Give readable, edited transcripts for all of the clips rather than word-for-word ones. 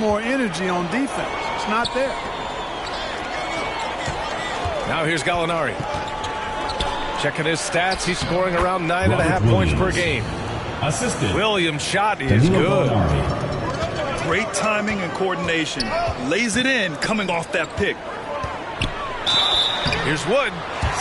more energy on defense. It's not there. Now here's Gallinari. Checking his stats, he's scoring around 9.5 points per game. Assistant. Williams' shot is good. Great timing and coordination. Lays it in coming off that pick. Here's Wood.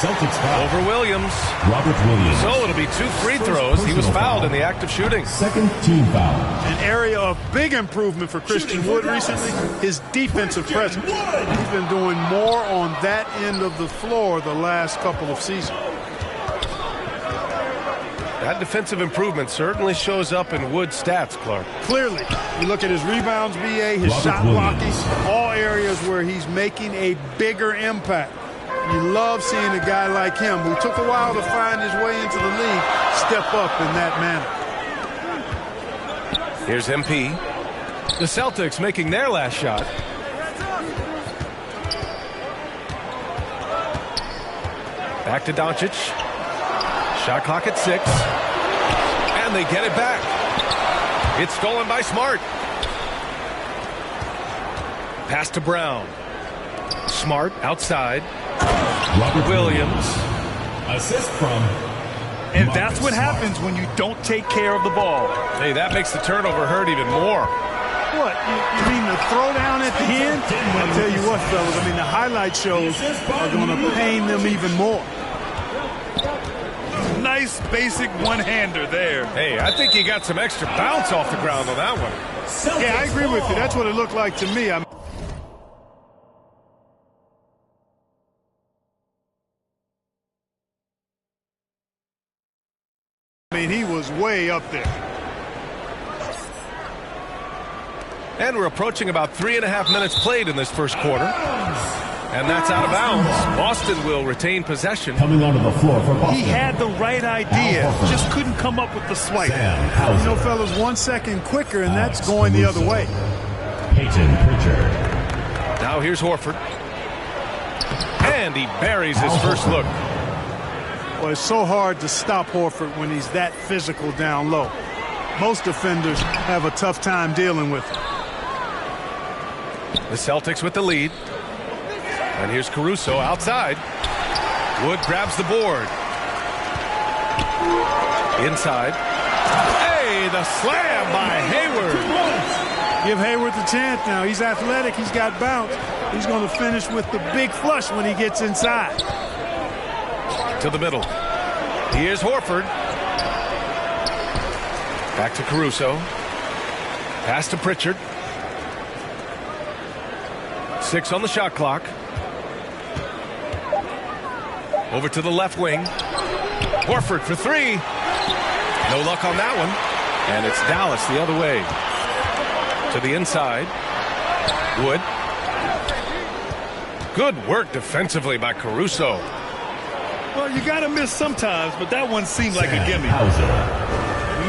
Celtics foul. Over Williams. Robert Williams. So it'll be 2 free throws. He was fouled in the act of shooting. Second team foul. An area of big improvement for Christian Wood recently, his defensive presence. He's been doing more on that end of the floor the last couple of seasons. That defensive improvement certainly shows up in Wood's stats, Clark. Clearly, you look at his rebounds, BA, his shot blocking, all areas where he's making a bigger impact. You love seeing a guy like him, who took a while to find his way into the league, step up in that manner. Here's MP. The Celtics making their last shot. Back to Doncic. Shot clock at 6. And they get it back. It's stolen by Smart. Pass to Brown. Smart outside. Robert Williams. Assist from. And that's what happens when you don't take care of the ball. Hey, that makes the turnover hurt even more. What, you mean the throwdown at the end? I'll tell you what, fellas, I mean, the highlight shows are going to pain them even more. Nice basic one-hander there. Hey, I think he got some extra bounce off the ground on that one. Yeah, I agree with you. That's what it looked like to me. I mean, he was way up there. And we're approaching about 3.5 minutes played in this first quarter. And that's out of bounds. Boston will retain possession. Coming onto the floor for Boston. He had the right idea, just couldn't come up with the swipe. You know, fellas, 1 second quicker, and that's going the other way. Peyton Pritchard. Now here's Horford. And he buries his first look. Well, it's so hard to stop Horford when he's that physical down low. Most defenders have a tough time dealing with him. The Celtics with the lead. And here's Caruso outside. Wood grabs the board. Inside. Hey, the slam by Hayward. Give Hayward the chance now. He's athletic. He's got bounce. He's going to finish with the big flush when he gets inside. To the middle. Here's Horford. Back to Caruso. Pass to Pritchard. 6 on the shot clock. Over to the left wing. Horford for 3. No luck on that one. And it's Dallas the other way. To the inside. Wood. Good work defensively by Caruso. Well, you got to miss sometimes, but that one seemed like a gimme.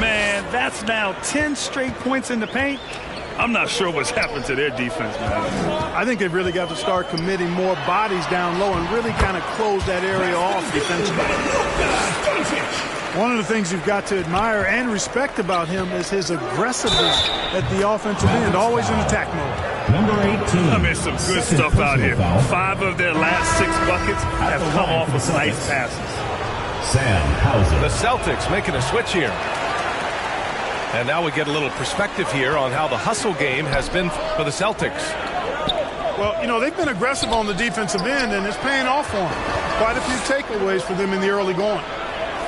Man, that's now 10 straight points in the paint. I'm not sure what's happened to their defense, man. I think they've really got to start committing more bodies down low and really kind of close that area off defensively. One of the things you've got to admire and respect about him is his aggressiveness at the offensive end, always in attack mode. Number 18. I mean, some good stuff out here. 5 of their last 6 buckets have come off of nice passes. Sam Hauser. The Celtics making a switch here. And now we get a little perspective here on how the hustle game has been for the Celtics. Well, you know, they've been aggressive on the defensive end, and it's paying off for them. Quite a few takeaways for them in the early going.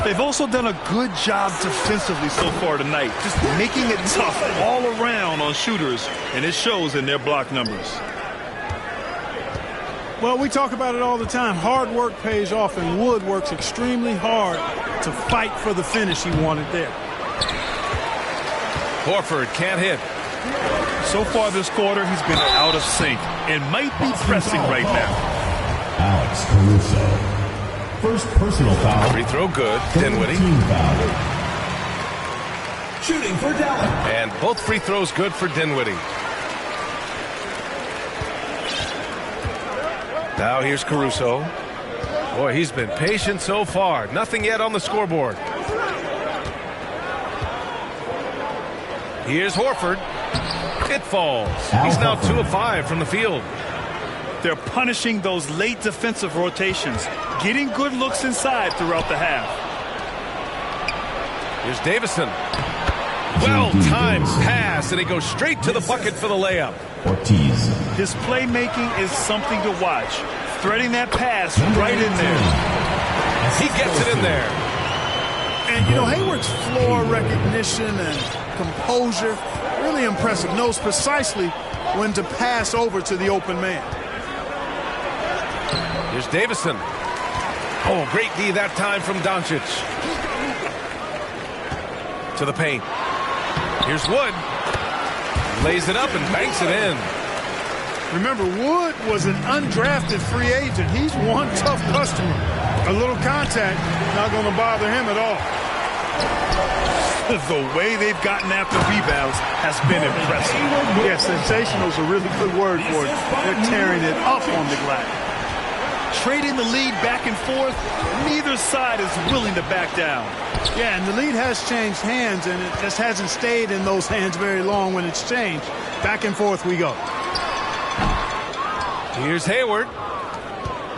They've also done a good job defensively so far tonight, just making it tough all around on shooters, and it shows in their block numbers. Well, we talk about it all the time. Hard work pays off, and Wood works extremely hard to fight for the finish he wanted there. Horford can't hit. So far this quarter, he's been out of sync and might be pressing right now. Alex Caruso. First personal foul. Free throw good. Dinwiddie. Shooting for Dallas. And both free throws good for Dinwiddie. Now here's Caruso. Boy, he's been patient so far. Nothing yet on the scoreboard. Here's Horford. It falls. He's now 2 of 5 from the field. They're punishing those late defensive rotations, getting good looks inside throughout the half. Here's Davison. Well-timed pass, and he goes straight to the bucket for the layup. Ortiz. His playmaking is something to watch. Threading that pass right in there. He gets it in there. And, you know, Hayward's floor recognition and composure, really impressive. Knows precisely when to pass over to the open man. Here's Davison. Oh, great D that time from Doncic. To the paint. Here's Wood. Lays it up and banks it in. Remember, Wood was an undrafted free agent. He's one tough customer. A little contact, not going to bother him at all. The way they've gotten after rebounds has been impressive. Yeah, sensational is a really good word for it. They're tearing it up on the glass. Trading the lead back and forth, neither side is willing to back down. Yeah, and the lead has changed hands, and it just hasn't stayed in those hands very long when it's changed. Back and forth we go. Here's Hayward.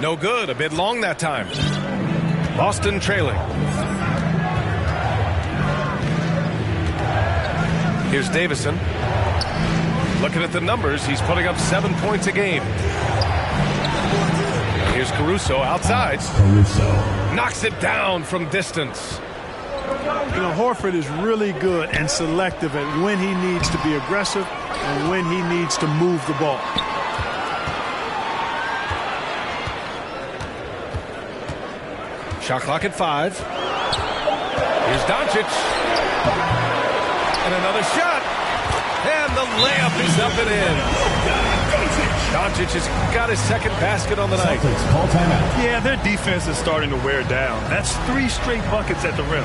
No good. A bit long that time. Boston trailing. Here's Davison. Looking at the numbers, he's putting up 7 points a game. Here's Caruso outside. Caruso. Knocks it down from distance. You know, Horford is really good and selective at when he needs to be aggressive and when he needs to move the ball. Shot clock at 5. Here's Doncic. And another shot. And the layup is up and in. Doncic has got his second basket on the night. Call timeout. Yeah, their defense is starting to wear down. That's 3 straight buckets at the rim.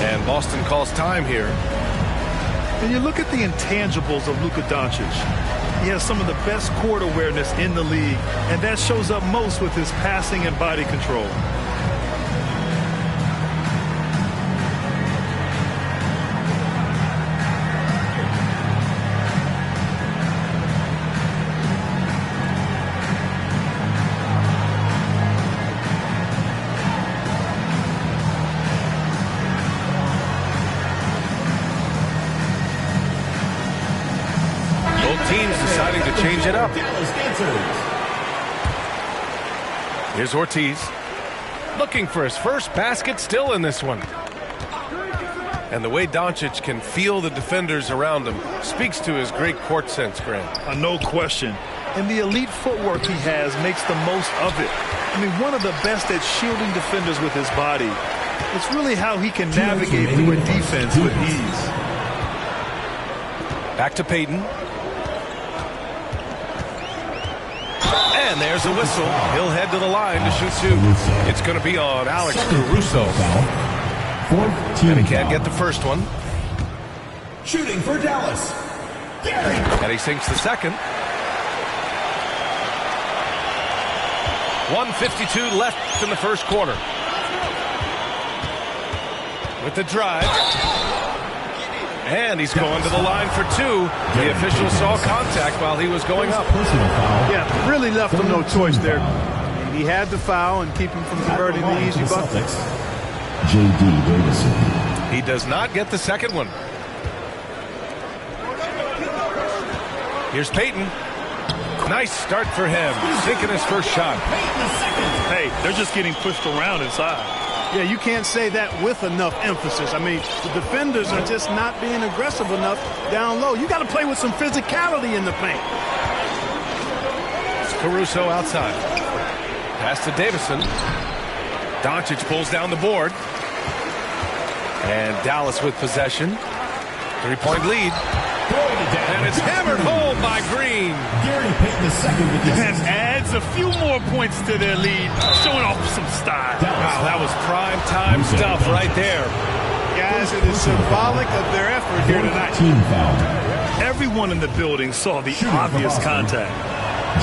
And Boston calls time here. And you look at the intangibles of Luka Doncic. He has some of the best court awareness in the league, and that shows up most with his passing and body control. Teams deciding to change it up. Here's Ortiz. Looking for his first basket still in this one. And the way Doncic can feel the defenders around him speaks to his great court sense, Grant. No question. And the elite footwork he has makes the most of it. I mean, one of the best at shielding defenders with his body. It's really how he can navigate through a defense with ease. Back to Payton. And there's a whistle. He'll head to the line to shoot 2. It's going to be on Alex Caruso. And he can't get the first one. Shooting for Dallas. And he sinks the second. 1:52 left in the first quarter. With the drive. And he's going to the line for 2. The official saw contact while he was going up. Yeah, really left him no choice there. He had to foul and keep him from converting the easy bucket. J.D. Davison. He does not get the second one. Here's Payton. Nice start for him. Sinking his first shot. Hey, they're just getting pushed around inside. Yeah, you can't say that with enough emphasis. I mean, the defenders are just not being aggressive enough down low. You got to play with some physicality in the paint. It's Caruso outside. Pass to Davison. Doncic pulls down the board. And Dallas with possession. 3-point lead. And it's hammered home by Green. And adds a few more points to their lead, showing off some style. Wow, that was prime time stuff right there. Guys, it is symbolic of their effort here tonight. Team foul. Everyone in the building saw the obvious contact.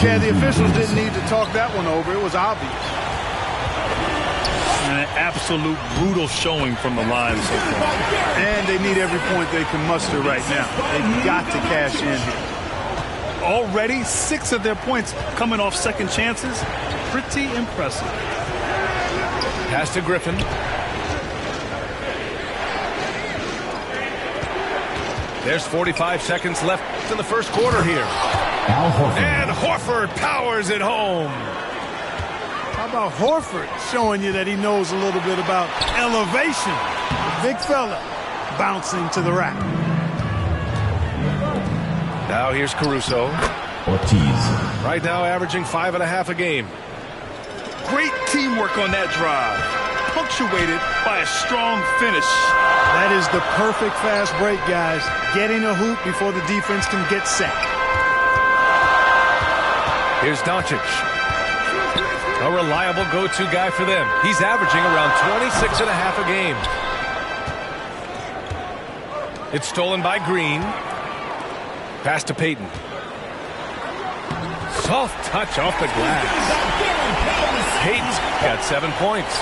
Yeah, the officials didn't need to talk that one over. It was obvious. And an absolute brutal showing from the line so far. And they need every point they can muster right now. They've got to cash in here. Already 6 of their points coming off second chances. Pretty impressive. Pass to Griffin. There's 45 seconds left in the first quarter here. And Horford powers it home. How about Horford showing you that he knows a little bit about elevation? The big fella bouncing to the rack. Now here's Caruso. Ortiz. Right now averaging 5.5 a game. Great teamwork on that drive, punctuated by a strong finish. That is the perfect fast break, guys. Getting a hoop before the defense can get set. Here's Doncic. A reliable go-to guy for them. He's averaging around 26.5 a game. It's stolen by Green. Pass to Payton. Soft touch off the glass. Payton's got 7 points.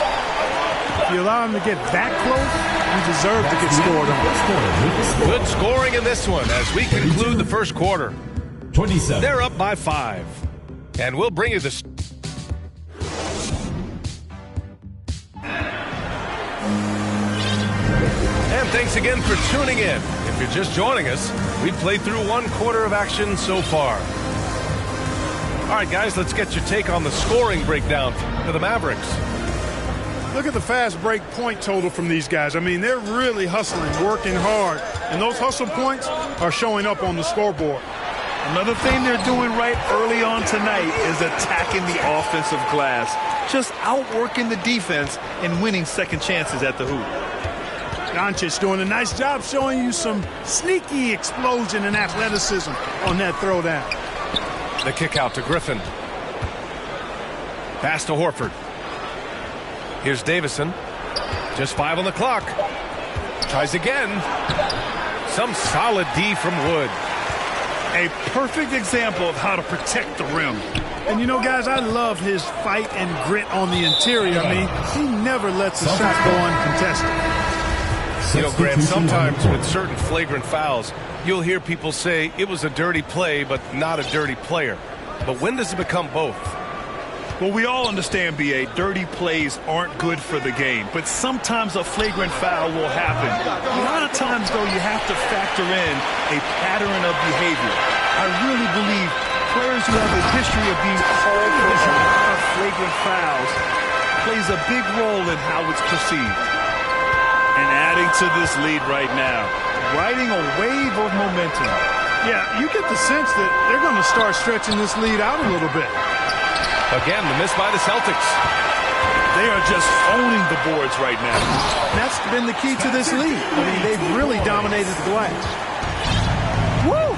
If you allow him to get that close, you deserve to get scored on. Good scoring in this one as we conclude the first quarter. 27. They're up by 5. And we'll bring you the... And thanks again for tuning in. If you're just joining us, we've played through 1 quarter of action so far. All right, guys, let's get your take on the scoring breakdown for the Mavericks. Look at the fast break point total from these guys. I mean, they're really hustling, working hard. And those hustle points are showing up on the scoreboard. Another thing they're doing right early on tonight is attacking the offensive glass. Just outworking the defense and winning second chances at the hoop. Doncic doing a nice job showing you some sneaky explosion and athleticism on that throwdown. The kick out to Griffin. Pass to Horford. Here's Davison. Just 5 on the clock. Tries again. Some solid D from Wood. A perfect example of how to protect the rim. And you know, guys, I love his fight and grit on the interior. I mean, he never lets a shot go uncontested. You know, Grant, sometimes with certain flagrant fouls, you'll hear people say it was a dirty play, but not a dirty player. But when does it become both? Well, we all understand, B.A., dirty plays aren't good for the game, but sometimes a flagrant foul will happen. A lot of times, though, you have to factor in a pattern of behavior. I really believe players who have a history of being called for a lot of flagrant fouls plays a big role in how it's perceived. And adding to this lead right now, riding a wave of momentum. Yeah, you get the sense that they're going to start stretching this lead out a little bit. Again, the miss by the Celtics. They are just owning the boards right now. That's been the key to this lead. I mean, they've really dominated the glass. Woo!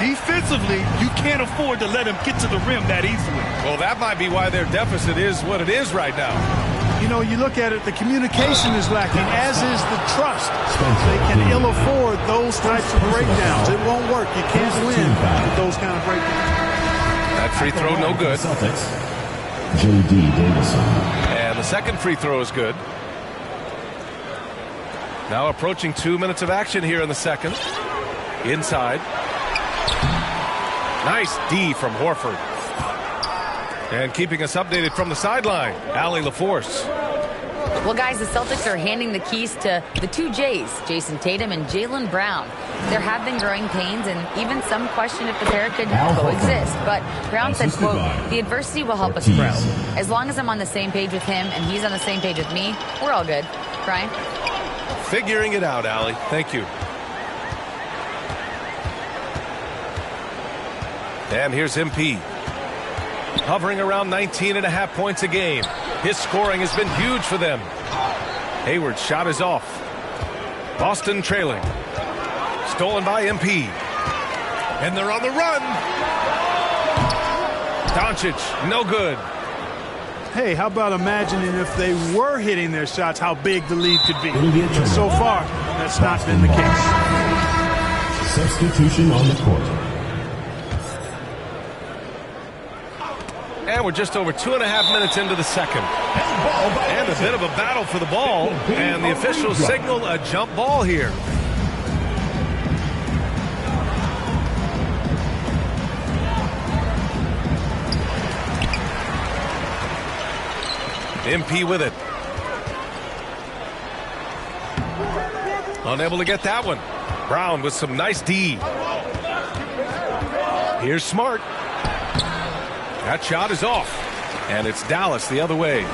Defensively, you can't afford to let him get to the rim that easily. Well, that might be why their deficit is what it is right now. You know, you look at it, the communication is lacking, as is the trust. They can ill afford those types of breakdowns. It won't work. You can't win with those kind of breakdowns. That free throw no good. J.D. Davison. And the second free throw is good. Now approaching 2 minutes of action here in the second. Inside. Nice D from Horford. And keeping us updated from the sideline, Allie LaForce. Well, guys, the Celtics are handing the keys to the 2 J's, Jason Tatum and Jaylen Brown. There have been growing pains, and even some question if the pair could coexist. But Brown said, quote, "The adversity will help us grow. As long as I'm on the same page with him and he's on the same page with me, we're all good." Brian? Figuring it out, Allie. Thank you. And here's MP. Hovering around 19.5 points a game. His scoring has been huge for them. Hayward's shot is off. Boston trailing. Stolen by MP. And they're on the run. Doncic, no good. Hey, how about imagining if they were hitting their shots, how big the lead could be? But so far, that's not been the case. Substitution on the court. And we're just over 2.5 minutes into the second. And a bit of a battle for the ball. And the officials signal a jump ball here. MP with it. Unable to get that one. Brown with some nice D. Here's Smart. That shot is off. And it's Dallas the other way.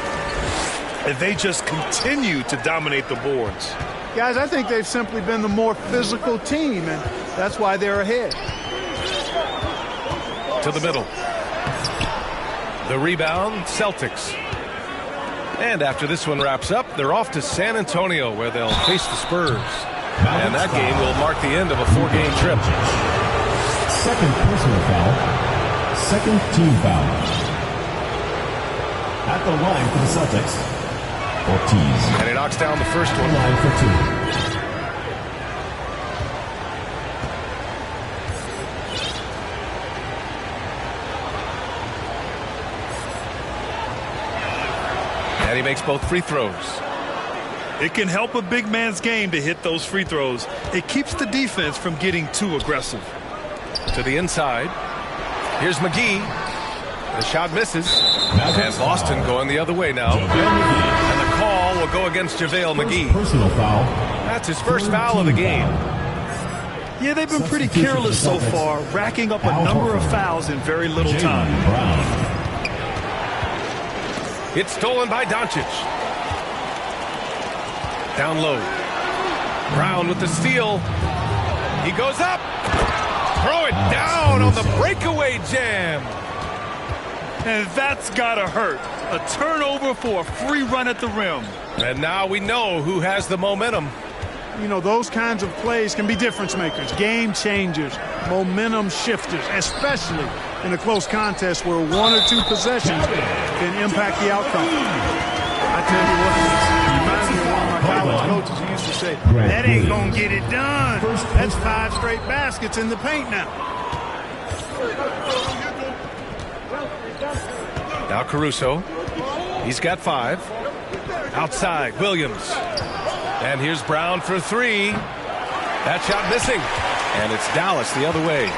And they just continue to dominate the boards. Guys, I think they've simply been the more physical team, and that's why they're ahead. To the middle. The rebound, Celtics. And after this one wraps up, they're off to San Antonio, where they'll face the Spurs. And that game will mark the end of a 4-game trip. Second personal foul. Second team foul. At the line for the Celtics, Ortiz. And he knocks down the first one. Line for 2. And he makes both free throws. It can help a big man's game to hit those free throws. It keeps the defense from getting too aggressive. To the inside. Here's McGee. The shot misses. And Boston going the other way now. And the call will go against JaVale McGee. Personal foul. That's his first foul of the game. Yeah, they've been pretty careless so far, racking up a number of fouls in very little time. It's stolen by Doncic. Down low. Brown with the steal. He goes up. Throw it down on the breakaway jam. And that's gotta hurt. A turnover for a free run at the rim. And now we know who has the momentum. You know, those kinds of plays can be difference makers, game changers, momentum shifters, especially in a close contest where 1 or 2 possessions can impact the outcome. I tell you what, it reminds me of one of my college coaches who used to say, that ain't gonna get it done. That's 5 straight baskets in the paint now. Now Caruso. He's got 5. Outside, Williams. And here's Brown for 3. That shot missing. And it's Dallas the other way.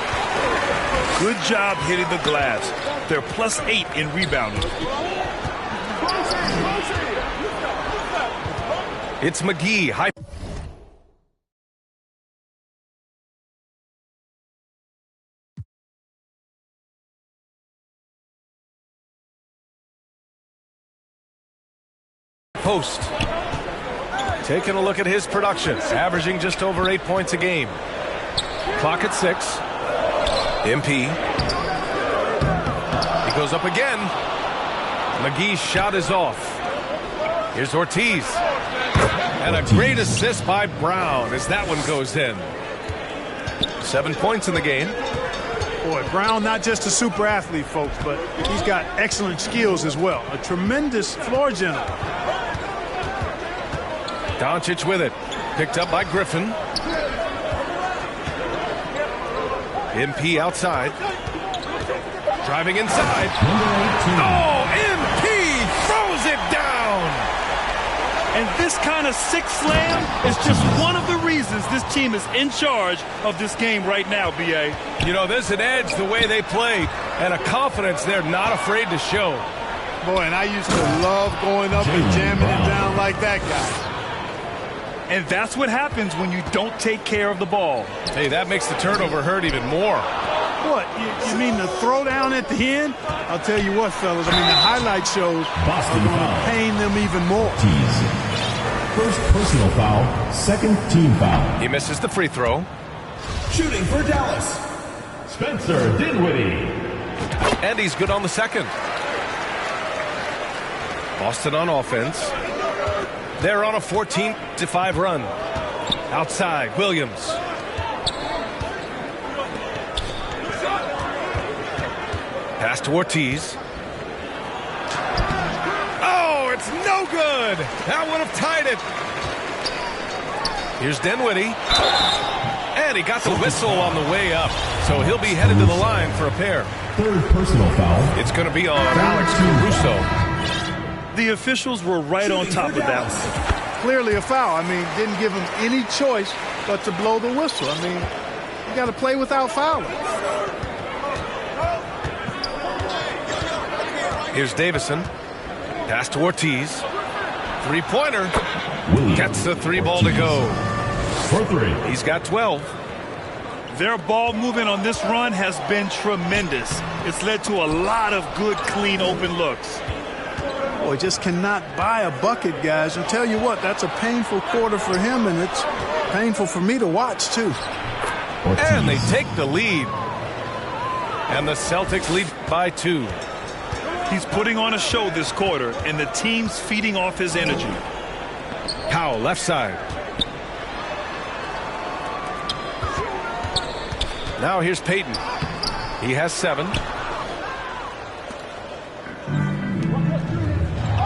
Good job hitting the glass. They're +8 in rebounding. It's McGee. High post. Taking a look at his production, averaging just over 8 points a game. Clock at 6. MP. He goes up again. McGee's shot is off. Here's Ortiz. And a great assist by Brown as that one goes in. 7 points in the game. Boy, Brown not just a super athlete, folks, but he's got excellent skills as well. A tremendous floor general. Doncic with it. Picked up by Griffin. MP outside. Driving inside. Oh, MP throws it down. And this kind of sick slam is just one of the reasons this team is in charge of this game right now, B.A. You know, there's an edge the way they play and a confidence they're not afraid to show. Boy, and I used to love going up and jamming it down like that guy. And that's what happens when you don't take care of the ball. Hey, that makes the turnover hurt even more. What, you mean the throwdown at the end? I'll tell you what, fellas, I mean, the highlight shows are going to pain them even more. First personal foul, second team foul. He misses the free throw. Shooting for Dallas, Spencer Dinwiddie. And he's good on the second. Boston on offense. They're on a 14-5 run. Outside, Williams. Pass to Ortiz. Oh, it's no good. That would have tied it. Here's Dinwiddie. And he got the whistle on the way up. So he'll be headed to the line for a pair. Third personal foul. It's going to be on Alex Caruso. The officials were right on top of that one. Clearly a foul. I mean, didn't give him any choice but to blow the whistle. I mean, you got to play without fouling. Here's Davison. Pass to Ortiz. Three-pointer. Gets the three ball to go. For three. He's got 12. Their ball movement on this run has been tremendous. It's led to a lot of good, clean, open looks. Boy, just cannot buy a bucket, guys. And tell you what, that's a painful quarter for him, and it's painful for me to watch, too. Ortiz. And they take the lead. And the Celtics lead by 2. He's putting on a show this quarter, and the team's feeding off his energy. Powell, left side. Now here's Payton. He has 7.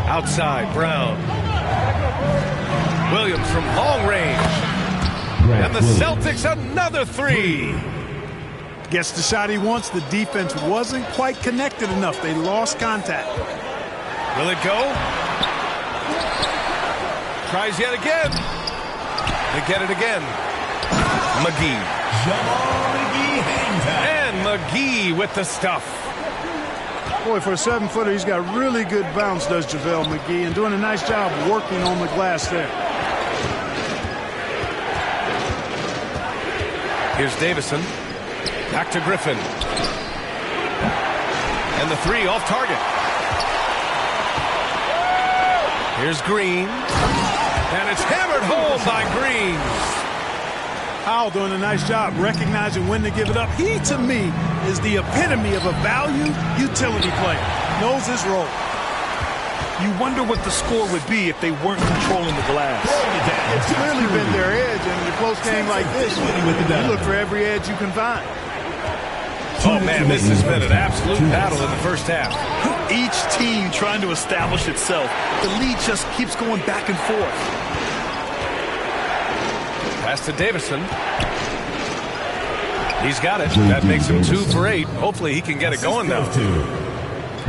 Outside, Brown. Williams from long range. And the Celtics another 3. Gets the shot he wants. The defense wasn't quite connected enough. They lost contact. Will it go? Tries yet again. They get it again. McGee. And McGee with the stuff. Boy, for a 7-footer, he's got really good bounce, does JaVale McGee, and doing a nice job working on the glass there. Here's Davison. Back to Griffin. And the 3 off target. Here's Green. And it's hammered home by Green. Powell doing a nice job recognizing when to give it up. He, to me, is the epitome of a value utility player. Knows his role. You wonder what the score would be if they weren't controlling the glass. It's clearly been their edge, and in a close game like this, you look for every edge you can find. Oh, man, this has been an absolute battle in the first half. Each team trying to establish itself. The lead just keeps going back and forth. Pass to Davison. He's got it. That makes him 2 for 8. Hopefully he can get it going now.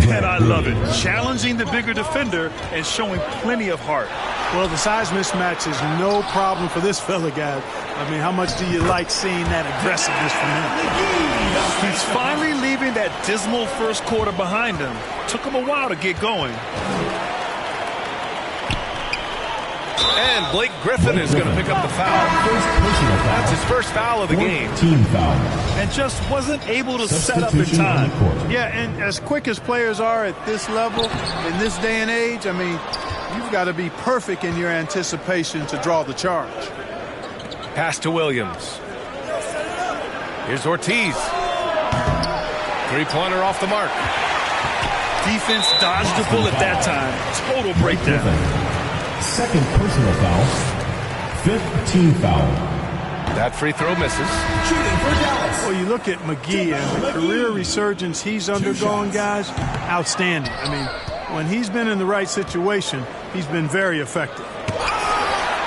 And I love it. Challenging the bigger defender and showing plenty of heart. Well, the size mismatch is no problem for this fella, guys. I mean, how much do you like seeing that aggressiveness from him? He's finally leaving that dismal first quarter behind him. Took him a while to get going. And Blake Griffin is going to pick up the foul. That's his first foul of the game. Team foul. And just wasn't able to set up in time. Yeah, and as quick as players are at this level, in this day and age, I mean, you've got to be perfect in your anticipation to draw the charge. Pass to Williams. Here's Ortiz. Three-pointer off the mark. Defense dodged the bullet that time. Total breakdown. Second personal foul. 5th team foul. That free throw misses. Shooting for Dallas. Well, you look at McGee and the career resurgence he's undergone, guys, outstanding. I mean, when he's been in the right situation, he's been very effective.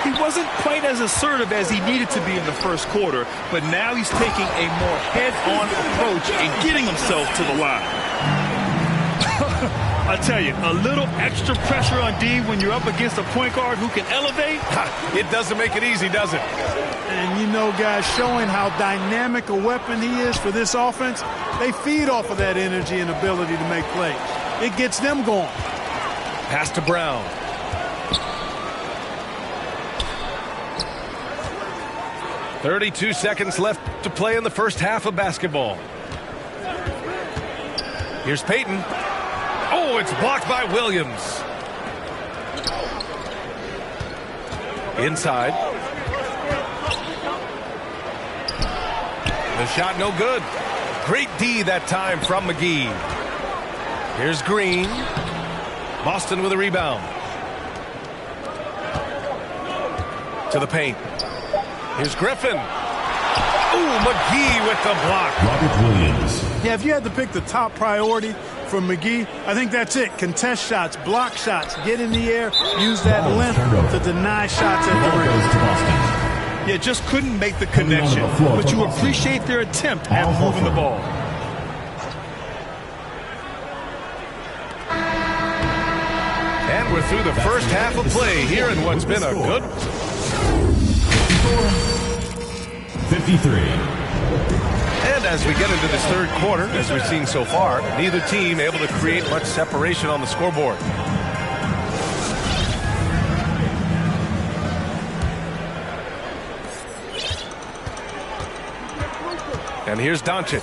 He wasn't quite as assertive as he needed to be in the first quarter, but now he's taking a more head-on approach and getting himself to the line. I tell you, a little extra pressure on D when you're up against a point guard who can elevate. It doesn't make it easy, does it? And you know, guys, showing how dynamic a weapon he is for this offense, they feed off of that energy and ability to make plays. It gets them going. Pass to Brown. .32 seconds left to play in the first half of basketball. Here's Payton. Oh, it's blocked by Williams. Inside. The shot no good. Great D that time from McGee. Here's Green. Boston with a rebound. To the paint. Here's Griffin. Ooh, McGee with the block. Robert Williams. Yeah, if you had to pick the top priority from McGee, I think that's it. Contest shots, block shots, get in the air, use that length to deny shots at the rim. Yeah, just couldn't make the connection, but you appreciate their attempt at moving the ball. And we're through the first half of play here in what's been a good 53. And as we get into this third quarter, as we've seen so far, neither team able to create much separation on the scoreboard. And here's Doncic.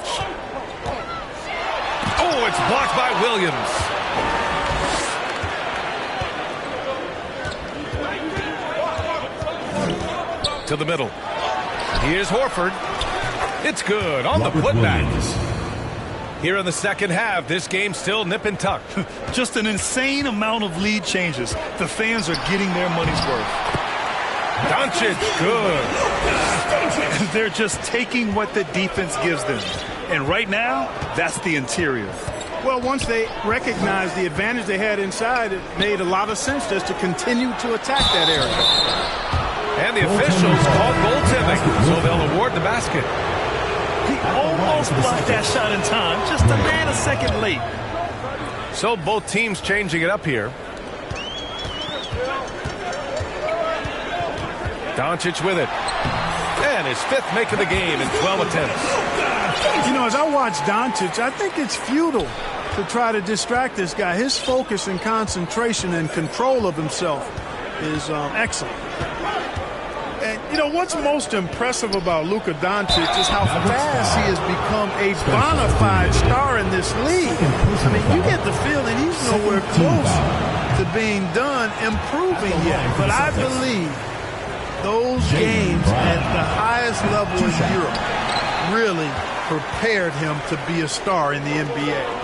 Oh, it's blocked by Williams. To the middle. Here's Horford. It's good on the putback. Here in the second half, this game still nip and tuck. Just an insane amount of lead changes. The fans are getting their money's worth. Doncic, good. They're just taking what the defense gives them. And right now, that's the interior. Well, once they recognized the advantage they had inside, it made a lot of sense just to continue to attack that area. And the officials called goaltending, so they'll award the basket. He almost blocked that shot in time, just a nanosecond late. So both teams changing it up here. Doncic with it. And his fifth make of the game in 12 attempts. You know, as I watch Doncic, I think it's futile to try to distract this guy. His focus and concentration and control of himself is excellent. And, you know, what's most impressive about Luka Doncic is how fast he has become a bona fide star in this league. I mean, you get the feeling he's nowhere close to being done improving yet. But I believe those games at the highest level in Europe really prepared him to be a star in the NBA.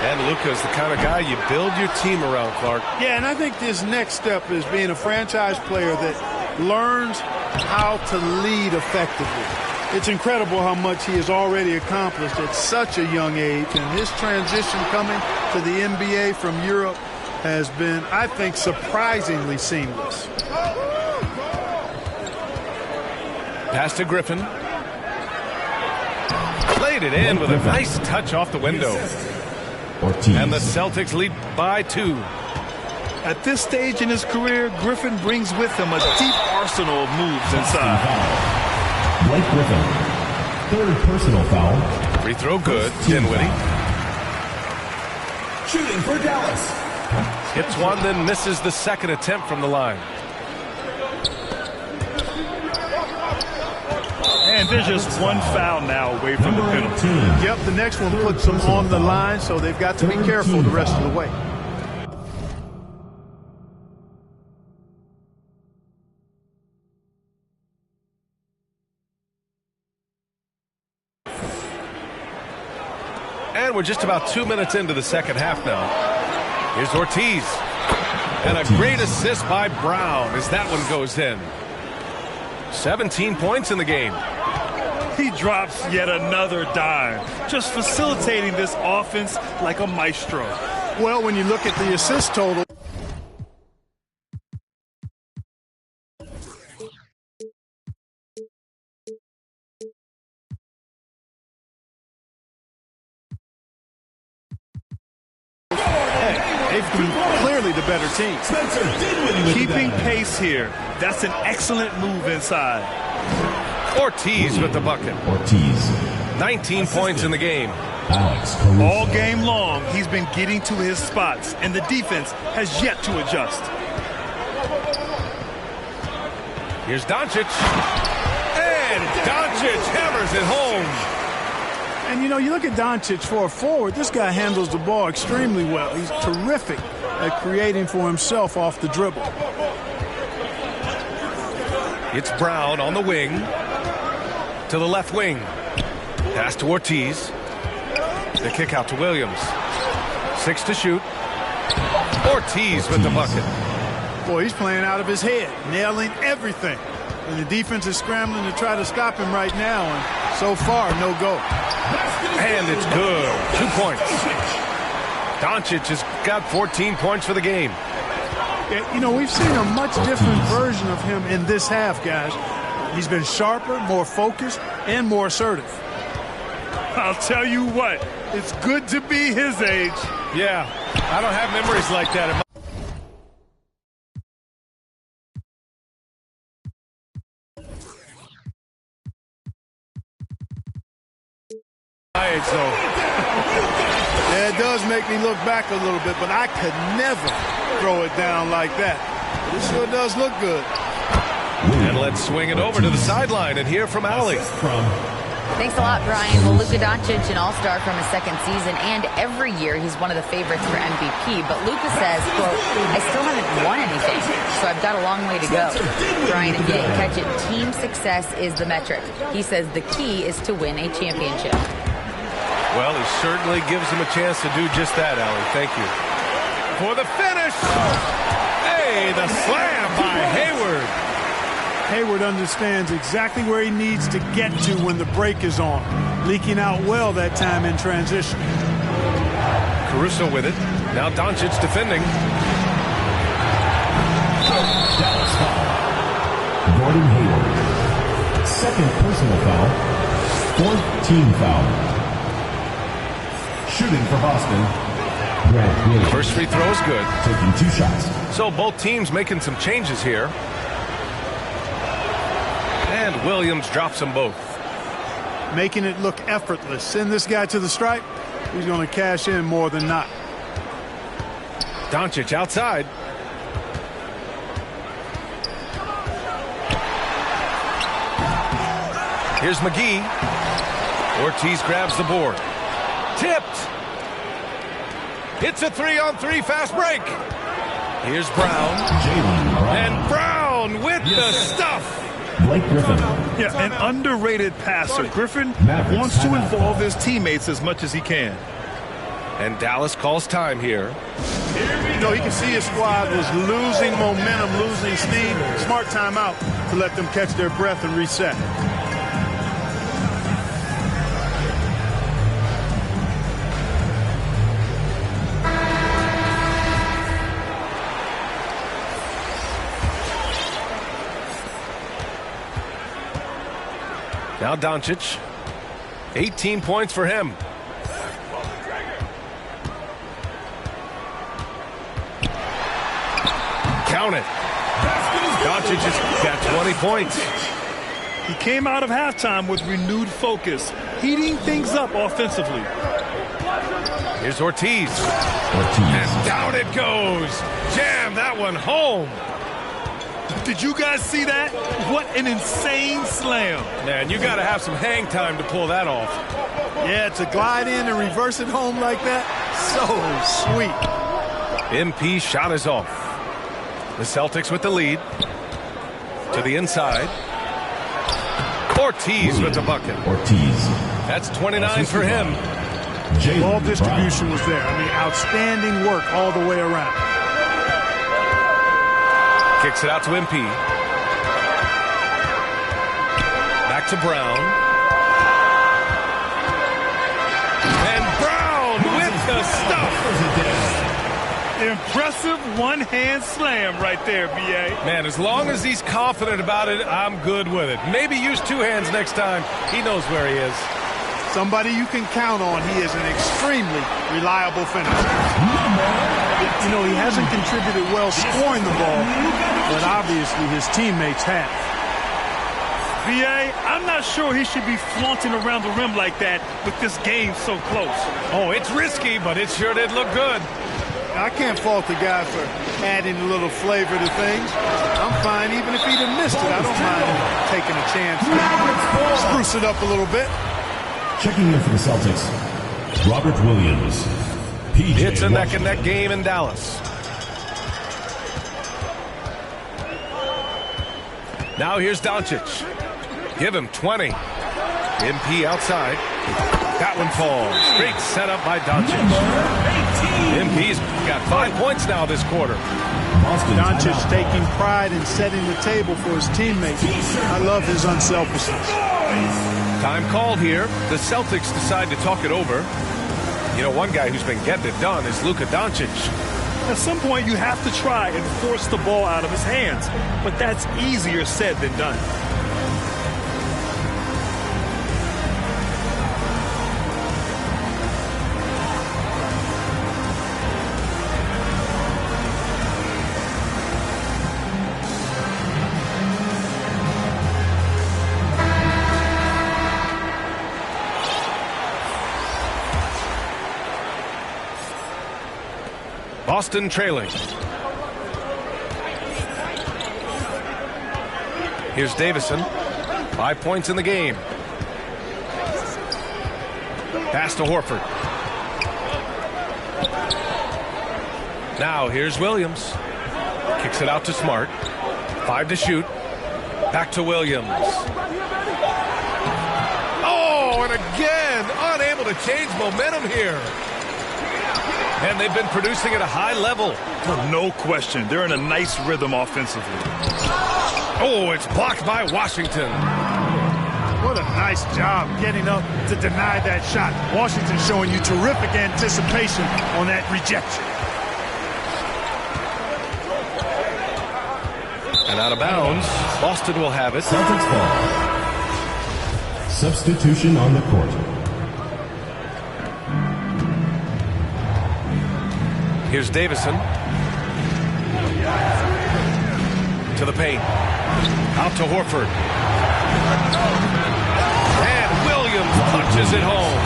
And Luka's the kind of guy you build your team around, Clark. Yeah, and I think this next step is being a franchise player that learns how to lead effectively. It's incredible how much he has already accomplished at such a young age, and his transition coming to the NBA from Europe has been, I think, surprisingly seamless. Pass to Griffin. Played it in with a nice touch off the window. And the Celtics lead by 2. At this stage in his career, Griffin brings with him a deep arsenal of moves inside. Blake Griffin, third personal foul. Free throw good. Dinwiddie. Shooting for Dallas. Hits one, then misses the second attempt from the line. And there's just one foul now away from the penalty. Yep, the next one puts them on the line, so they've got to be careful the rest of the way. And we're just about 2 minutes into the second half now. Here's Ortiz. And a great assist by Brown as that one goes in. 17 points in the game. He drops yet another dime, just facilitating this offense like a maestro. Well, when you look at the assist total, they've been clearly the better team. Keeping pace here. That's an excellent move inside. Ortiz with the bucket. Ortiz. 19 points in the game. Alex Caruso. All game long, he's been getting to his spots, and the defense has yet to adjust. Here's Doncic. And Doncic hammers it home. And, you know, you look at Doncic for a forward, this guy handles the ball extremely well. He's terrific at creating for himself off the dribble. It's Brown on the wing. To the left wing. Pass to Ortiz. The kick out to Williams. 6 to shoot. Ortiz with the bucket. Boy, he's playing out of his head, nailing everything. And the defense is scrambling to try to stop him right now, and so far, no go. And it's good. 2 points. Doncic has got 14 points for the game. You know, we've seen a much different version of him in this half, guys. He's been sharper, more focused, and more assertive. I'll tell you what, it's good to be his age. Yeah, I don't have memories like that in my age, though. Yeah, it does make me look back a little bit, but I could never throw it down like that. This sure does look good. And let's swing it over to the sideline and hear from Allie. Thanks a lot, Brian. Well, Luka Doncic, an all-star from his second season, and every year he's one of the favorites for MVP. But Luka says, quote, I still haven't won anything, so I've got a long way to go. Brian, if you didn't catch it, team success is the metric. He says the key is to win a championship. Well, he certainly gives him a chance to do just that, Allie. Thank you. For the finish! Hey, the slam by Hayward. Hayward understands exactly where he needs to get to when the break is on. Leaking out well that time in transition. Caruso with it. Now Doncic defending. Dallas foul. Gordon Hayward. Second personal foul. Fourth team foul. Shooting for Boston. Grant Williams. First free throw is good. Taking 2 shots. So both teams making some changes here. And Williams drops them both. Making it look effortless. Send this guy to the stripe. He's going to cash in more than not. Doncic outside. Here's McGee. Ortiz grabs the board. Tipped. Hits a 3-on-3 fast break. Here's Brown. Jaylen Brown. And Brown with the stuff. Blake Griffin. Yeah, an underrated passer. Griffin Mavericks wants to timeout. involve his teammates as much as he can. And Dallas calls time here. You know, you can see his squad was losing momentum, losing steam. Smart timeout to let them catch their breath and reset. Now Doncic. 18 points for him. Count it. Doncic has got 20 points. He came out of halftime with renewed focus, heating things up offensively. Here's Ortiz. And down it goes. Jam that one home. Did you guys see that? What an insane slam. Man, you got to have some hang time to pull that off. Yeah, to glide in and reverse it home like that, so sweet. MP shot is off. The Celtics with the lead. To the inside. Ortiz with the bucket. Ortiz. That's 29 for him. Ball distribution was there. I mean, outstanding work all the way around. Kicks it out to MP. Back to Brown. And Brown with the stuff. Impressive one-hand slam right there, B.A. Man, as long as he's confident about it, I'm good with it. Maybe use 2 hands next time. He knows where he is. Somebody you can count on. He is an extremely reliable finisher. You know, he hasn't contributed well scoring the ball, but obviously his teammates have. B.A., I'm not sure he should be flaunting around the rim like that with this game so close. Oh, it's risky, but it sure did look good. I can't fault the guy for adding a little flavor to things. I'm fine even if he'd have missed it. I don't mind taking a chance to spruce it up a little bit. Checking in for the Celtics, Robert Williams. PJ It's a neck-and-neck game in Dallas. Now here's Doncic. Give him 20. MP outside. That one falls. Great setup by Doncic. MP's got 5 points now this quarter. Doncic taking pride in setting the table for his teammates. I love his unselfishness. Time called here. The Celtics decide to talk it over. You know, one guy who's been getting it done is Luka Doncic. At some point, you have to try and force the ball out of his hands. But that's easier said than done. Boston trailing. Here's Davison. 5 points in the game. Pass to Horford. Now here's Williams. Kicks it out to Smart. 5 to shoot. Back to Williams. Oh, and again, unable to change momentum here. And they've been producing at a high level. No question. They're in a nice rhythm offensively. Oh, it's blocked by Washington. What a nice job getting up to deny that shot. Washington showing you terrific anticipation on that rejection. And out of bounds, Boston will have it. Celtics ball. Substitution on the court. Here's Davison. To the paint. Out to Horford. And Williams punches it home.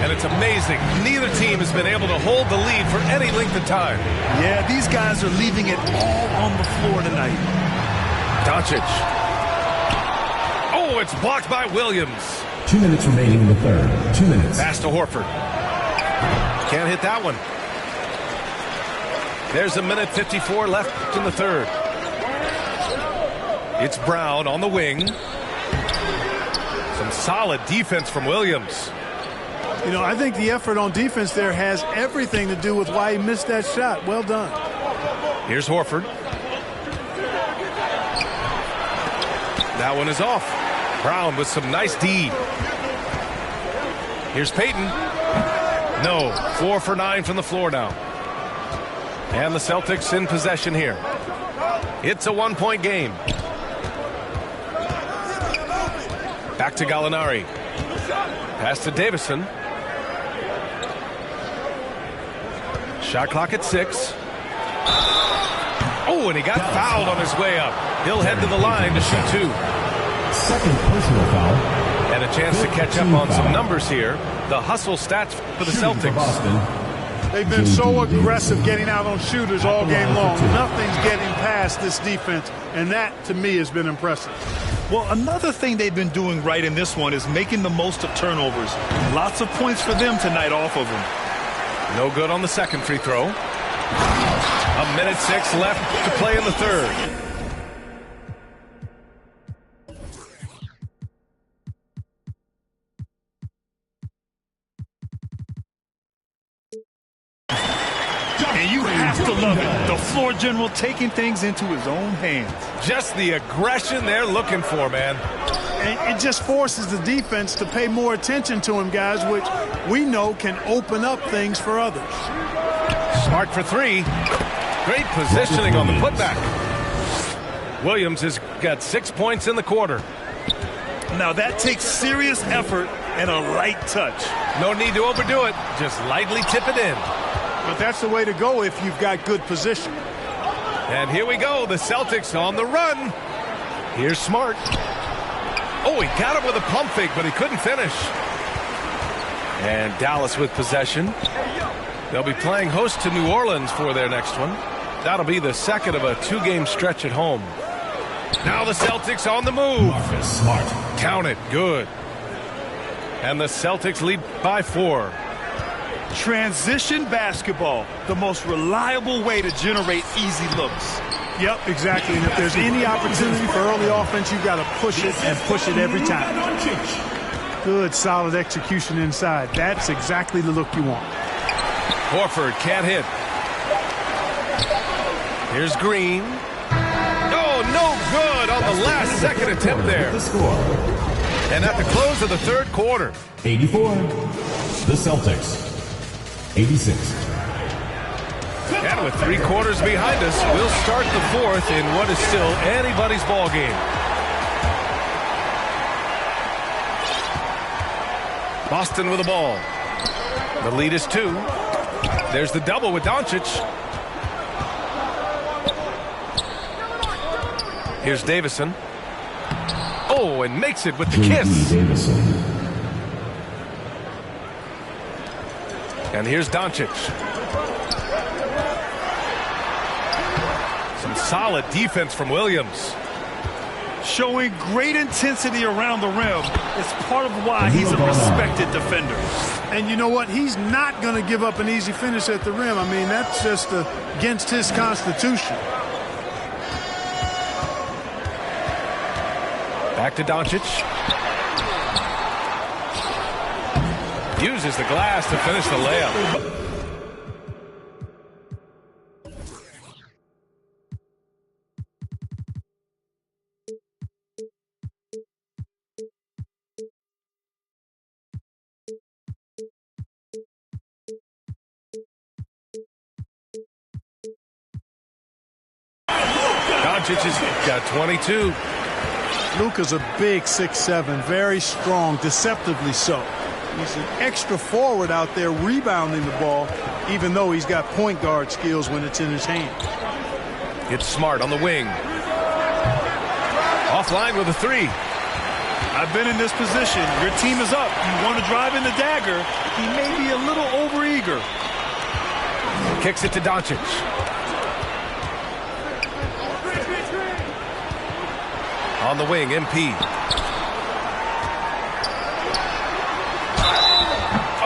And it's amazing. Neither team has been able to hold the lead for any length of time. Yeah, these guys are leaving it all on the floor tonight. Doncic. Oh, it's blocked by Williams. 2 minutes remaining in the third. 2 minutes. Pass to Horford. Can't hit that one. There's 1:54 left in the third. It's Brown on the wing. Some solid defense from Williams. You know, I think the effort on defense there has everything to do with why he missed that shot. Well done. Here's Horford. That one is off. Brown with some nice D. Here's Payton. No, 4 for 9 from the floor now. And the Celtics in possession here. It's a 1-point game. Back to Gallinari. Pass to Davison. Shot clock at 6. Oh, and he got fouled on his way up. He'll head to the line to shoot 2. Second personal foul. And a chance to catch up on some numbers here. The hustle stats for the Celtics. They've been so aggressive getting out on shooters all game long. Nothing's getting past this defense, and that, to me, has been impressive. Well, another thing they've been doing right in this one is making the most of turnovers. Lots of points for them tonight off of them. No good on the second free throw. 1:06 left to play in the third. And you have to love it. The floor general taking things into his own hands. Just the aggression they're looking for, man. And it just forces the defense to pay more attention to him, guys, which we know can open up things for others. Smart for 3. Great positioning on the putback. Williams has got 6 points in the quarter. Now that takes serious effort and a light touch. No need to overdo it. Just lightly tip it in. But that's the way to go if you've got good position. And here we go. The Celtics on the run. Here's Smart. Oh, he got him with a pump fake, but he couldn't finish. And Dallas with possession. They'll be playing host to New Orleans for their next one. That'll be the second of a 2-game stretch at home. Now the Celtics on the move. Marcus Smart. Count it. Good. And the Celtics lead by 4. Transition basketball, the most reliable way to generate easy looks. Yep, exactly. And if there's any opportunity for early offense, you've got to push it and push it every time. Good, solid execution inside. That's exactly the look you want. Horford can't hit. Here's Green. Oh, no good on the last second attempt there. The score. And at the close of the third quarter. 84. The Celtics. 86. And with 3 quarters behind us, we'll start the 4th in what is still anybody's ball game. Boston with the ball. The lead is 2. There's the double with Doncic. Here's Davison. Oh, and makes it with the kiss. And here's Doncic. Some solid defense from Williams. Showing great intensity around the rim is part of why he's a respected defender. And you know what? He's not going to give up an easy finish at the rim. I mean, that's just against his constitution. Back to Doncic. Uses the glass to finish the layup. Doncic has got 22. Luka's a big 6'7", very strong, deceptively so. He's an extra forward out there rebounding the ball, even though he's got point guard skills when it's in his hand. It's Smart on the wing. Offline with a 3. I've been in this position. Your team is up. You want to drive in the dagger. He may be a little overeager. Kicks it to Doncic. On the wing, MP.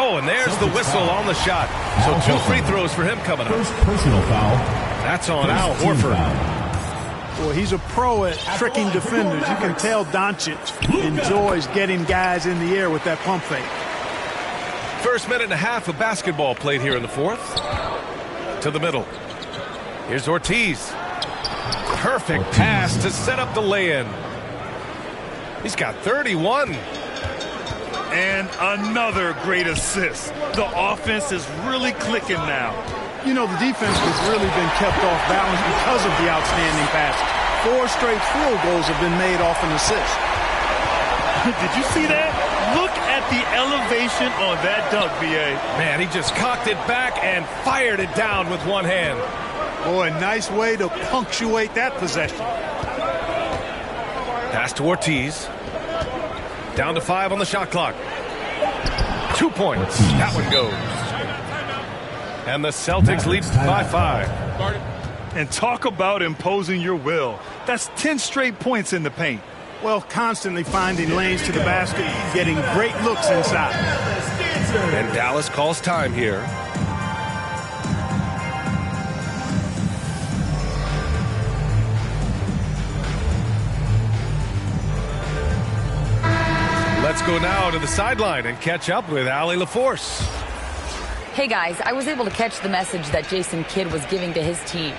Oh, and there's the whistle on the shot. So 2 free throws for him coming up. First personal foul. That's on Al Horford. Well, he's a pro at tricking defenders. You can tell Doncic enjoys getting guys in the air with that pump fake. First minute and a half of basketball played here in the 4th. To the middle. Here's Ortiz. Perfect pass to set up the lay-in. He's got 31. And another great assist. The offense is really clicking now. You know, the defense has really been kept off balance because of the outstanding passes. 4 straight field goals have been made off an assist. Did you see that? Look at the elevation on that dunk, B.A. Man, he just cocked it back and fired it down with one hand. Boy, nice way to punctuate that possession. Pass to Ortiz. Down to 5 on the shot clock. 2 points. That one goes. And the Celtics lead by 5. And talk about imposing your will. That's 10 straight points in the paint. Well, constantly finding lanes to the basket, getting great looks inside. And Dallas calls time here. Let's go now to the sideline and catch up with Allie LaForce. Hey guys, I was able to catch the message that Jason Kidd was giving to his team.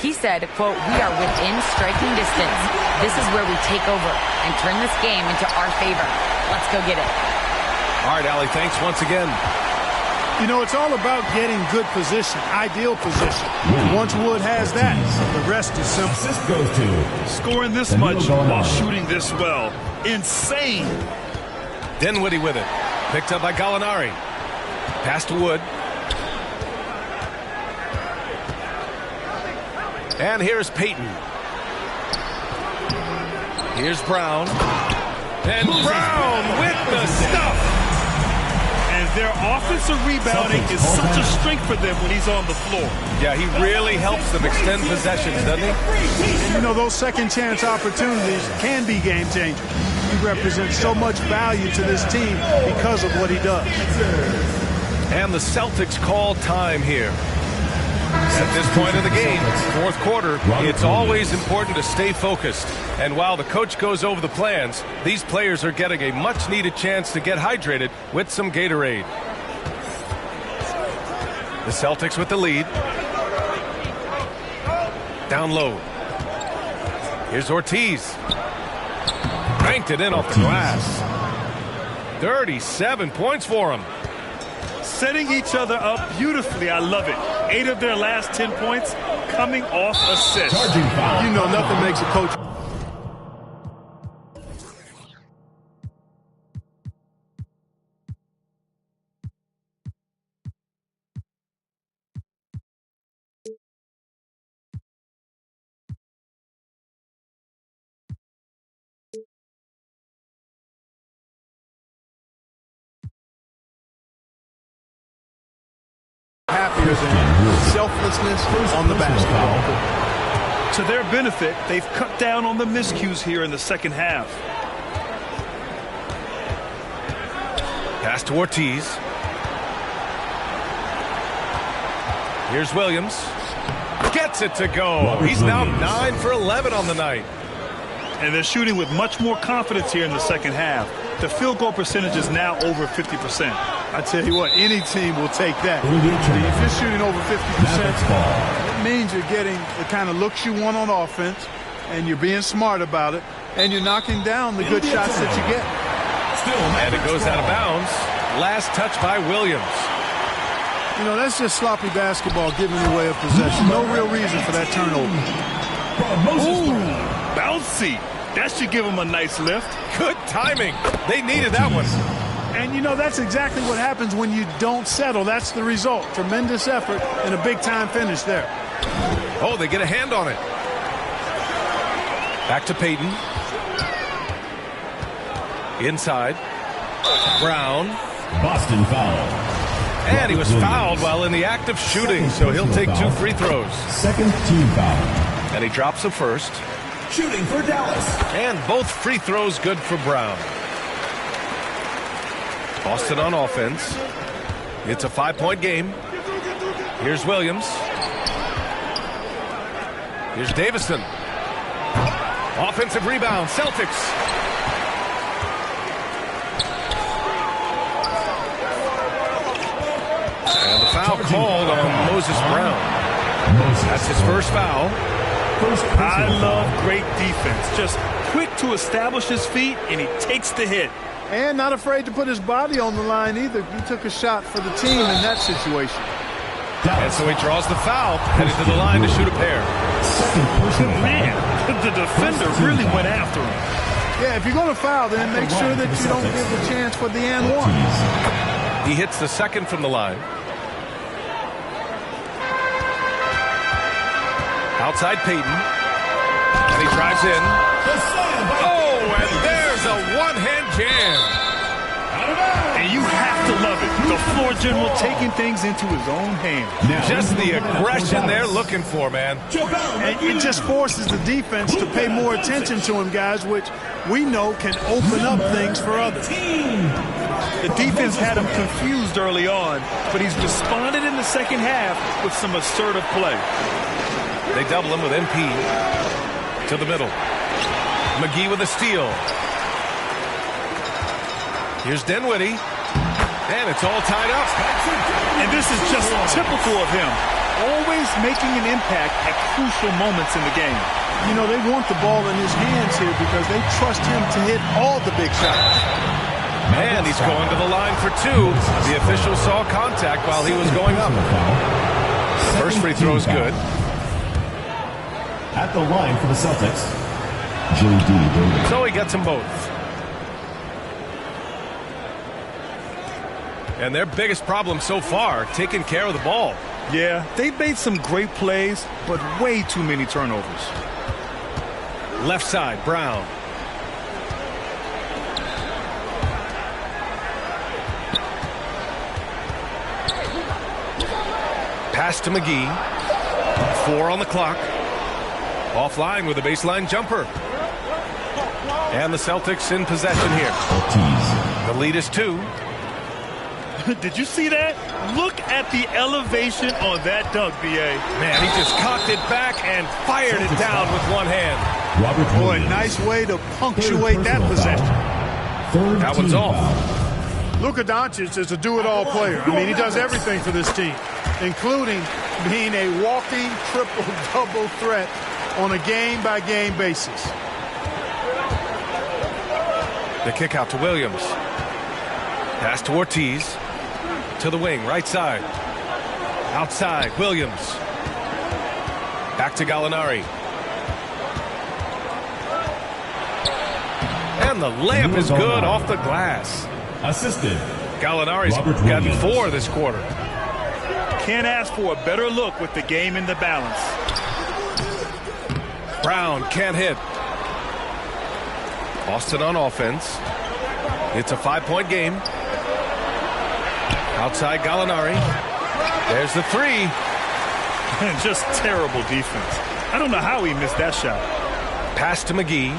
He said, quote, "We are within striking distance. This is where we take over and turn this game into our favor. Let's go get it." All right, Allie, thanks once again. You know, it's all about getting good position, ideal position. Once Wood has that, the rest is simple. Assist goes to scoring this much while shooting this well. Insane. Dinwiddie with it. Picked up by Gallinari. Pass to Wood. And here's Payton. Here's Brown. And Brown with the stuff. And their offensive rebounding is such a strength for them when he's on the floor. Yeah, he really helps them extend possessions, doesn't he? You know, those second chance opportunities can be game changers. He represents so much value to this team because of what he does. And the Celtics call time here. At this point of the game, 4th quarter, it's always important to stay focused. And while the coach goes over the plans, these players are getting a much-needed chance to get hydrated with some Gatorade. The Celtics with the lead. Down low. Here's Ortiz. Banked it in off the glass. 37 points for him. Setting each other up beautifully. I love it. 8 of their last 10 points coming off assists. You know, nothing makes a coach. Happier than selflessness on the basketball court. To their benefit, they've cut down on the miscues here in the second half. Pass to Ortiz. Here's Williams. Gets it to go. He's now 9 for 11 on the night. And they're shooting with much more confidence here in the second half. The field goal percentage is now over 50%. I tell you what, any team will take that. If you're shooting over 50%, it means you're getting the kind of looks you want on offense, and you're being smart about it, and you're knocking down the good shots that you get. And it goes out of bounds. Last touch by Williams. You know, that's just sloppy basketball giving away a possession. No real reason for that turnover. Ooh, bouncy. That should give them a nice lift. Good timing. They needed that one. And, you know, that's exactly what happens when you don't settle. That's the result. Tremendous effort and a big-time finish there. Oh, they get a hand on it. Back to Payton. Inside. Brown. Boston foul. And he was fouled while in the act of shooting, so he'll take 2 free throws. Second team foul. And he drops the first. Shooting for Dallas. And both free throws good for Brown. Boston on offense. It's a 5-point game. Here's Williams. Here's Davison. Offensive rebound, Celtics. And the foul called on Moses Brown. That's his first foul. I love great defense. Just quick to establish his feet, and he takes the hit. And not afraid to put his body on the line either. He took a shot for the team in that situation. And so he draws the foul, headed to the line to shoot a pair. Man, the defender really went after him. Yeah, if you're going to foul, then make sure that you don't give the chance for the and one. He hits the second from the line. Outside Payton. And he drives in. Oh, and there's a one-hand jam. And you have to love it. The floor general taking things into his own hands. Just the aggression they're looking for, man. And it just forces the defense to pay more attention to him, guys, which we know can open up things for others. The defense had him confused early on, but he's responded in the second half with some assertive play. They double him with MP to the middle. McGee with a steal. Here's Dinwiddie. And it's all tied up. And this is just typical of him. Always making an impact at crucial moments in the game. You know, they want the ball in his hands here because they trust him to hit all the big shots. And he's going to the line for 2. The official saw contact while he was going up. The first free throw is good. At the line for the Celtics, J.D. Davis. So he gets them both. And their biggest problem so far, taking care of the ball. Yeah, they've made some great plays, but way too many turnovers. Left side, Brown. Pass to McGee. 4 on the clock. Offline with a baseline jumper. And the Celtics in possession here. The lead is 2. Did you see that? Look at the elevation on that dunk, B.A. Man, he just cocked it back and fired it down with one hand. Boy, nice way to punctuate that possession. That one's off. Luka Doncic is a do-it-all player. I mean, he does everything for this team, including being a walking triple-double threat on a game-by-game basis. The kick out to Williams. Pass to Ortiz. To the wing, right side. Outside, Williams. Back to Gallinari. And the layup is good off the glass. Assisted. Gallinari's gotten 4 this quarter. Can't ask for a better look with the game in the balance. Brown can't hit. Boston on offense. It's a 5-point game. Outside Gallinari. There's the 3. Just terrible defense. I don't know how he missed that shot. Pass to McGee.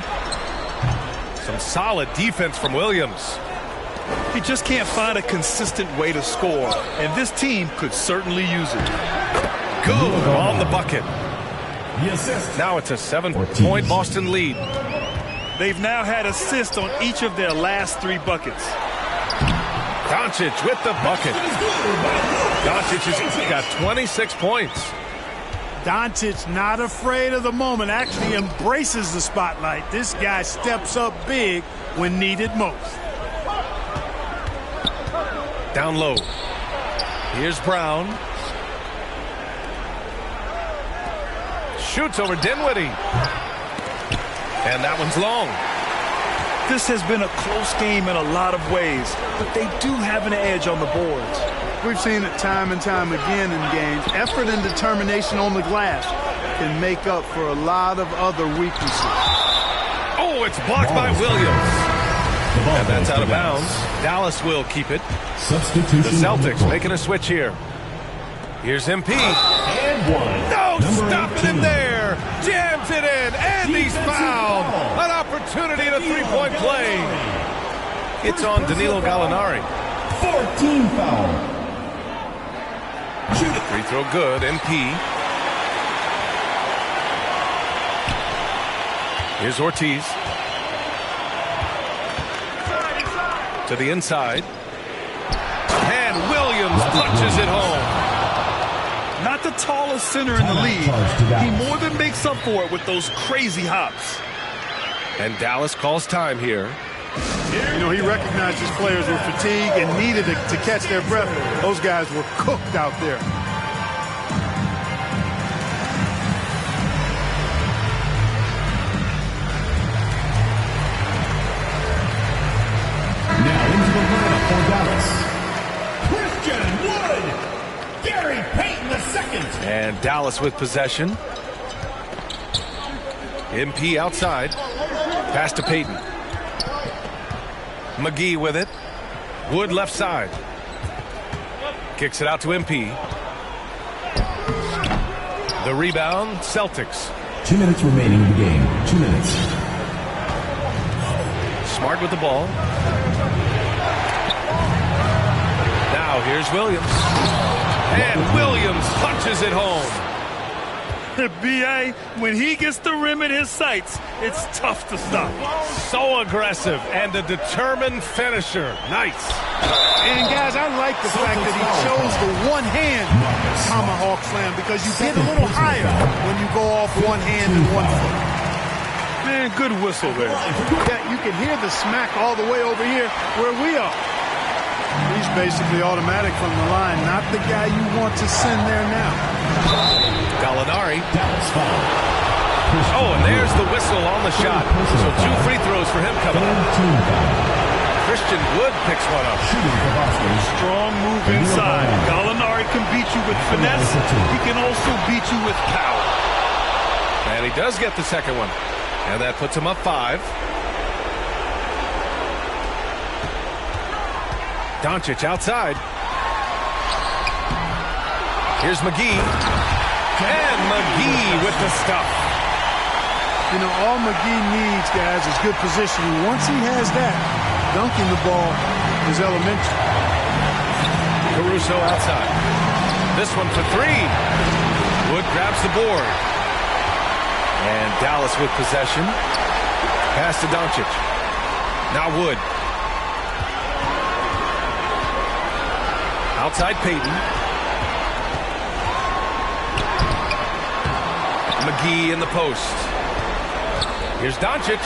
Some solid defense from Williams. He just can't find a consistent way to score, and this team could certainly use it. Good on the bucket. The assist. Now it's a 7-point Boston lead. They've now had assists on each of their last 3 buckets. Doncic with the bucket. Doncic has got 26 points. Doncic not afraid of the moment, actually embraces the spotlight. This guy steps up big when needed most. Down low. Here's Brown. Shoots over Dinwiddie. And that one's long. This has been a close game in a lot of ways, but they do have an edge on the boards. We've seen it time and time again in games. Effort and determination on the glass can make up for a lot of other weaknesses. Oh, it's blocked by Williams. And that's out of bounds. Dallas will keep it. Substitution. The Celtics making a switch here. Here's MP. And 1. No, Number stopping 18. him there. Jams it in, and he's fouled. An opportunity in a 3-point play. It's on Danilo Gallinari. 14 foul. Shoot it. Free throw good. MP. Here's Ortiz. To the inside. And Williams punches it home. Not the tallest center in the league. He more than makes up for it with those crazy hops. And Dallas calls time here. You know, he recognized his players were fatigued and needed to catch their breath. Those guys were cooked out there. Now into the lineup for Dallas. Christian Wood. Gary Payton II. And Dallas with possession. MP outside. Pass to Payton. McGee with it. Wood left side. Kicks it out to MP. The rebound, Celtics. 2 minutes remaining in the game. 2 minutes. Smart with the ball. Now here's Williams. And Williams punches it home. B.A., when he gets the rim in his sights, it's tough to stop. So aggressive and a determined finisher. Nice. And guys, I like the fact that he chose the one-hand tomahawk slam because you get a little higher when you go off one hand and 1 foot. Man, good whistle there. Yeah, you can hear the smack all the way over here where we are. He's basically automatic from the line, not the guy you want to send there now. Gallinari. Oh, and there's the whistle on the shot. So 2 free throws for him coming up. Christian Wood picks one up. Strong move inside. Gallinari can beat you with finesse. He can also beat you with power. And he does get the second one. And that puts him up 5. Doncic outside. Here's McGee. And McGee with the stuff. You know, all McGee needs, guys, is good positioning. Once he has that, dunking the ball is elementary. Caruso outside. This one for 3. Wood grabs the board. And Dallas with possession. Pass to Doncic. Now Wood. Outside Payton. McGee in the post. Here's Doncic.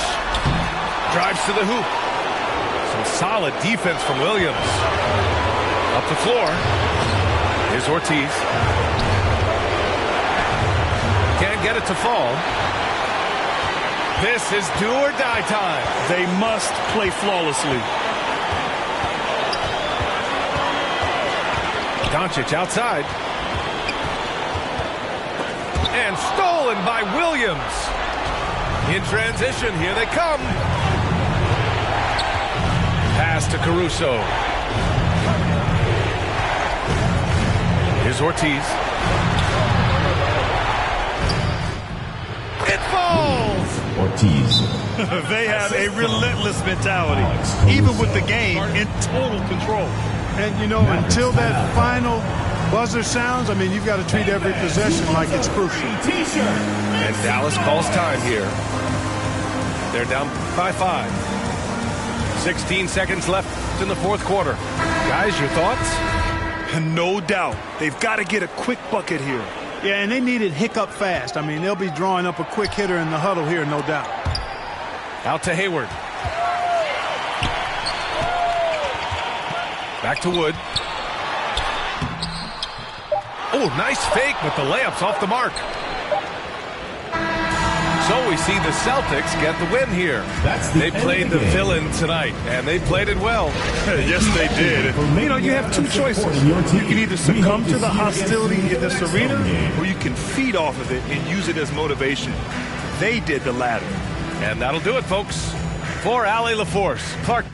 Drives to the hoop. Some solid defense from Williams. Up the floor. Here's Ortiz. Can't get it to fall. This is do or die time. They must play flawlessly. Doncic outside. And stolen by Williams. In transition, here they come. Pass to Caruso. Here's Ortiz. It falls! Ortiz. They have a relentless mentality, even with the game in total control. And, you know, until that final buzzer sounds, I mean, you've got to treat every possession like it's crucial. And Dallas calls time here. They're down by 5. 16 seconds left in the fourth quarter. Guys, your thoughts? No doubt. They've got to get a quick bucket here. Yeah, and they need it hiccup fast. I mean, they'll be drawing up a quick hitter in the huddle here, no doubt. Out to Hayward. Back to Wood. Oh, nice fake, but the layup's off the mark. So we see the Celtics get the win here. They played the villain tonight, and they played it well. Yes, they did. You know, you have two choices. You can either succumb to the hostility in this arena, or you can feed off of it and use it as motivation. They did the latter. And that'll do it, folks. For Allie LaForce, Clark